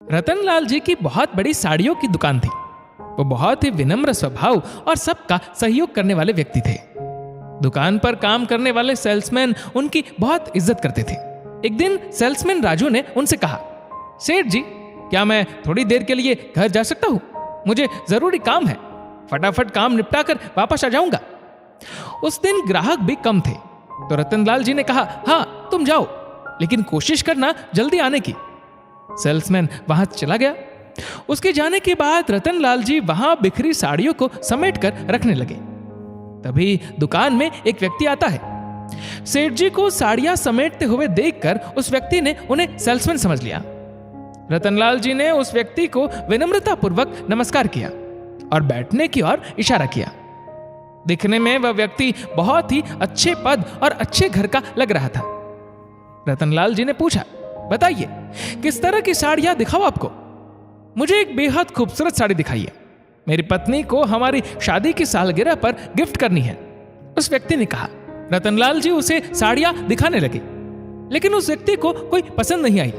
रतनलाल जी की बहुत बड़ी साड़ियों की दुकान थी। वो बहुत ही विनम्र स्वभाव और सबका सहयोग करने वाले व्यक्ति थे। दुकान पर काम करने वाले सेल्समैन उनकी बहुत इज्जत करते थे। एक दिन सेल्समैन राजू ने उनसे कहा, सेठ जी, क्या मैं थोड़ी देर के लिए घर जा सकता हूँ? मुझे जरूरी काम है, फटाफट काम निपटा कर वापस आ जाऊंगा। उस दिन ग्राहक भी कम थे, तो रतनलाल जी ने कहा, हाँ तुम जाओ, लेकिन कोशिश करना जल्दी आने की। सेल्समैन वहां चला गया। उसके जाने के बाद रतनलाल जी वहां बिखरी साड़ियों को समेट कर रखने लगे। तभी दुकान में एक व्यक्ति आता है। सेठ जी को साड़ियां समेटते हुए देखकर उस व्यक्ति ने उन्हें सेल्समैन समझ लिया। रतनलाल जी ने उस व्यक्ति को विनम्रता पूर्वक नमस्कार किया और बैठने की ओर इशारा किया। दिखने में वह व्यक्ति बहुत ही अच्छे पद और अच्छे घर का लग रहा था। रतनलाल जी ने पूछा, बताइए किस तरह की साड़ियां दिखाओ आपको? मुझे एक बेहद खूबसूरत साड़ी दिखाइए, मेरी पत्नी को हमारी शादी की सालगिरह पर गिफ्ट करनी है, उस व्यक्ति ने कहा। रतनलाल जी उसे साड़ियां दिखाने लगे, लेकिन उस व्यक्ति को कोई पसंद नहीं आई।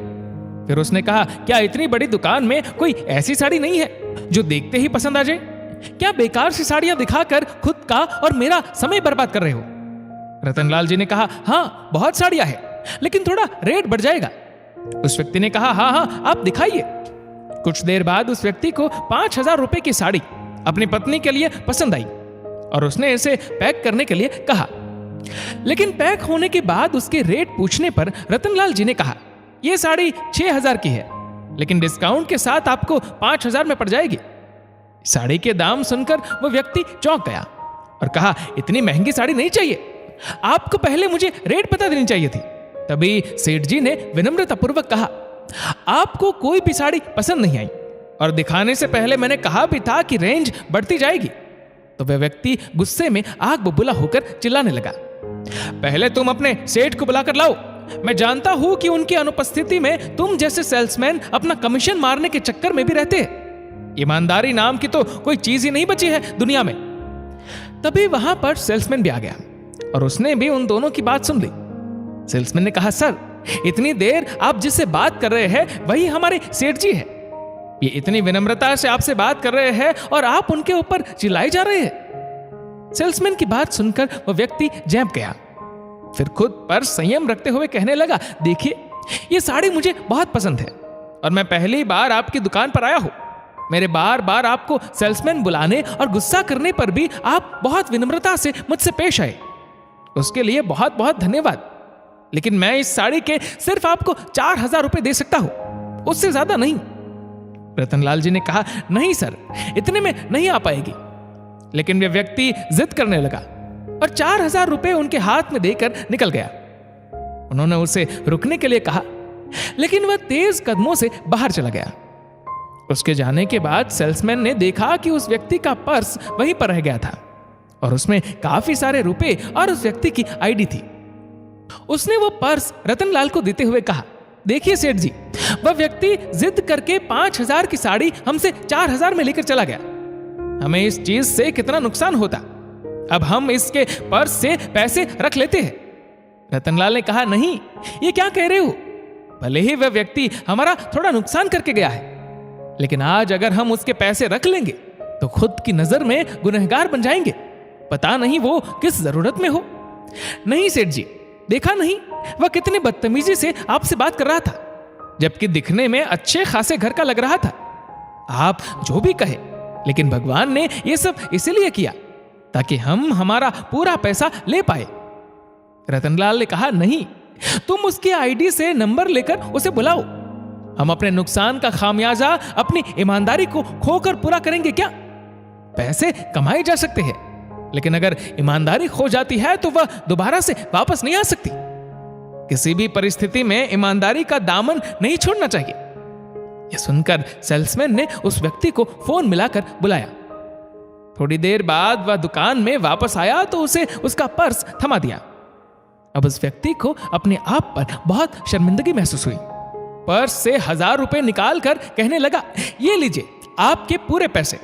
फिर उसने कहा, क्या इतनी बड़ी दुकान में कोई ऐसी साड़ी नहीं है जो देखते ही पसंद आ जाए? क्या बेकार सी साड़ियां दिखाकर खुद का और मेरा समय बर्बाद कर रहे हो? रतनलाल जी ने कहा, हाँ बहुत साड़ियां हैं, लेकिन थोड़ा रेट बढ़ जाएगा। उस व्यक्ति ने कहा, हाँ हाँ आप दिखाइए। कुछ देर बाद उस व्यक्ति को 5,000 रुपए की साड़ी अपनी पत्नी के लिए पसंद आई और उसने इसे पैक करने के लिए कहा। लेकिन पैक होने के बाद उसके रेट पूछने पर रतनलाल जी ने कहा, यह साड़ी 6,000 की है, लेकिन डिस्काउंट के साथ आपको 5,000 में पड़ जाएगी। साड़ी के दाम सुनकर वह व्यक्ति चौंक गया और कहा, इतनी महंगी साड़ी नहीं चाहिए, आपको पहले मुझे रेट बता देनी चाहिए थी। तभी सेठ जी ने विनम्रतापूर्वक कहा, आपको कोई भी साड़ी पसंद नहीं आई और दिखाने से पहले मैंने कहा भी था कि रेंज बढ़ती जाएगी। तो वह व्यक्ति गुस्से में आग बबूला होकर चिल्लाने लगा, पहले तुम अपने सेठ को बुलाकर लाओ। मैं जानता हूं कि उनकी अनुपस्थिति में तुम जैसे सेल्समैन अपना कमीशन मारने के चक्कर में भी रहते हैं। ईमानदारी नाम की तो कोई चीज ही नहीं बची है दुनिया में। तभी वहां पर सेल्समैन भी आ गया और उसने भी उन दोनों की बात सुन ली। सेल्समैन ने कहा, सर इतनी देर आप जिससे बात कर रहे हैं वही हमारे सेठ जी है। ये इतनी विनम्रता से आपसे बात कर रहे हैं और आप उनके ऊपर चिल्लाए जा रहे हैं। सेल्समैन की बात सुनकर वह व्यक्ति जैंप गया, फिर खुद पर संयम रखते हुए कहने लगा, देखिए ये साड़ी मुझे बहुत पसंद है और मैं पहली बार आपकी दुकान पर आया हूं। मेरे बार बार आपको सेल्समैन बुलाने और गुस्सा करने पर भी आप बहुत विनम्रता से मुझसे पेश आए, उसके लिए बहुत बहुत धन्यवाद। लेकिन मैं इस साड़ी के सिर्फ आपको 4,000 रुपए दे सकता हूं, उससे ज्यादा नहीं। रतनलाल जी ने कहा, नहीं सर, इतने में नहीं आ पाएगी। लेकिन वह व्यक्ति जिद करने लगा और 4,000 रुपए उनके हाथ में देकर निकल गया। उन्होंने उसे रुकने के लिए कहा, लेकिन वह तेज कदमों से बाहर चला गया। उसके जाने के बाद सेल्समैन ने देखा कि उस व्यक्ति का पर्स वहीं पर रह गया था और उसमें काफी सारे रुपए और उस व्यक्ति की आईडी थी। उसने वो पर्स रतनलाल को देते हुए कहा, देखिए सेठ जी, वह व्यक्ति जिद करके 5,000 की साड़ी हमसे 4,000 में लेकर चला गया। हमें इस चीज से कितना नुकसान होता, अब हम इसके पर्स से पैसे रख लेते हैं। रतनलाल ने कहा, नहीं, ये क्या कह रहे हो? भले ही वह व्यक्ति हमारा थोड़ा नुकसान करके गया है, लेकिन आज अगर हम उसके पैसे रख लेंगे तो खुद की नजर में गुनहगार बन जाएंगे। पता नहीं वो किस जरूरत में हो। नहीं सेठ जी, देखा नहीं वह कितनी बदतमीजी से आपसे बात कर रहा था, जबकि दिखने में अच्छे खासे घर का लग रहा था। आप जो भी कहे, लेकिन भगवान ने यह सब इसलिए किया ताकि हम हमारा पूरा पैसा ले पाए। रतनलाल ने कहा, नहीं, तुम उसकी आईडी से नंबर लेकर उसे बुलाओ। हम अपने नुकसान का खामियाजा अपनी ईमानदारी को खोकर पूरा करेंगे क्या? पैसे कमाए जा सकते हैं, लेकिन अगर ईमानदारी खो जाती है तो वह दोबारा से वापस नहीं आ सकती। किसी भी परिस्थिति में ईमानदारी का दामन नहीं छोड़ना चाहिए। यह सुनकर सेल्समैन ने उस व्यक्ति को फोन मिलाकर बुलाया। थोड़ी देर बाद वह दुकान में वापस आया तो उसे उसका पर्स थमा दिया। अब उस व्यक्ति को अपने आप पर बहुत शर्मिंदगी महसूस हुई। पर्स से 1,000 रुपए निकाल कर कहने लगा, ये लीजिए आपके पूरे पैसे,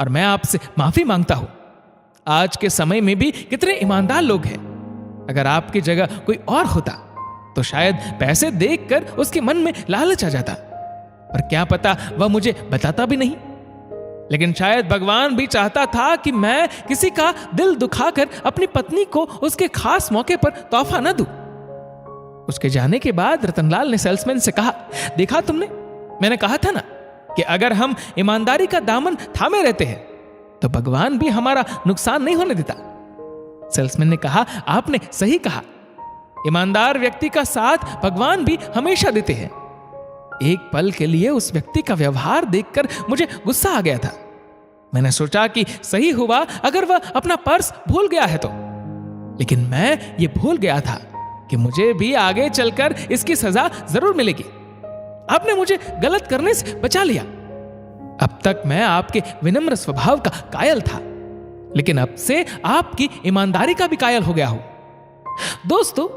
और मैं आपसे माफी मांगता हूं। आज के समय में भी कितने ईमानदार लोग हैं। अगर आपकी जगह कोई और होता तो शायद पैसे देखकर उसके मन में लालच आ जाता, और क्या पता वह मुझे बताता भी नहीं। लेकिन शायद भगवान भी चाहता था कि मैं किसी का दिल दुखाकर अपनी पत्नी को उसके खास मौके पर तोहफा न दूं। उसके जाने के बाद रतनलाल ने सेल्समैन से कहा, देखा तुमने, मैंने कहा था ना कि अगर हम ईमानदारी का दामन थामे रहते हैं तो भगवान भी हमारा नुकसान नहीं होने देता। सेल्समैन ने कहा, आपने सही कहा, ईमानदार व्यक्ति का साथ भगवान भी हमेशा देते हैं। एक पल के लिए उस व्यक्ति का व्यवहार देखकर मुझे गुस्सा आ गया था। मैंने सोचा कि सही हुआ अगर वह अपना पर्स भूल गया है तो, लेकिन मैं ये भूल गया था कि मुझे भी आगे चलकर इसकी सजा जरूर मिलेगी। आपने मुझे गलत करने से बचा लिया। अब तक मैं आपके विनम्र स्वभाव का कायल था, लेकिन अब से आपकी ईमानदारी का भी कायल हो गया हूं। दोस्तों,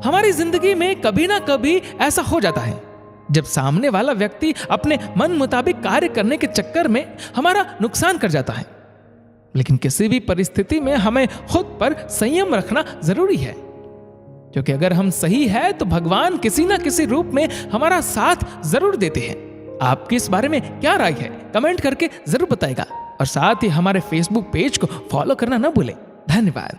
हमारी जिंदगी में कभी ना कभी ऐसा हो जाता है जब सामने वाला व्यक्ति अपने मन मुताबिक कार्य करने के चक्कर में हमारा नुकसान कर जाता है। लेकिन किसी भी परिस्थिति में हमें खुद पर संयम रखना जरूरी है, क्योंकि अगर हम सही है तो भगवान किसी ना किसी रूप में हमारा साथ जरूर देते हैं। आपकी इस बारे में क्या राय है, कमेंट करके जरूर बताएगा, और साथ ही हमारे फेसबुक पेज को फॉलो करना ना भूलें। धन्यवाद।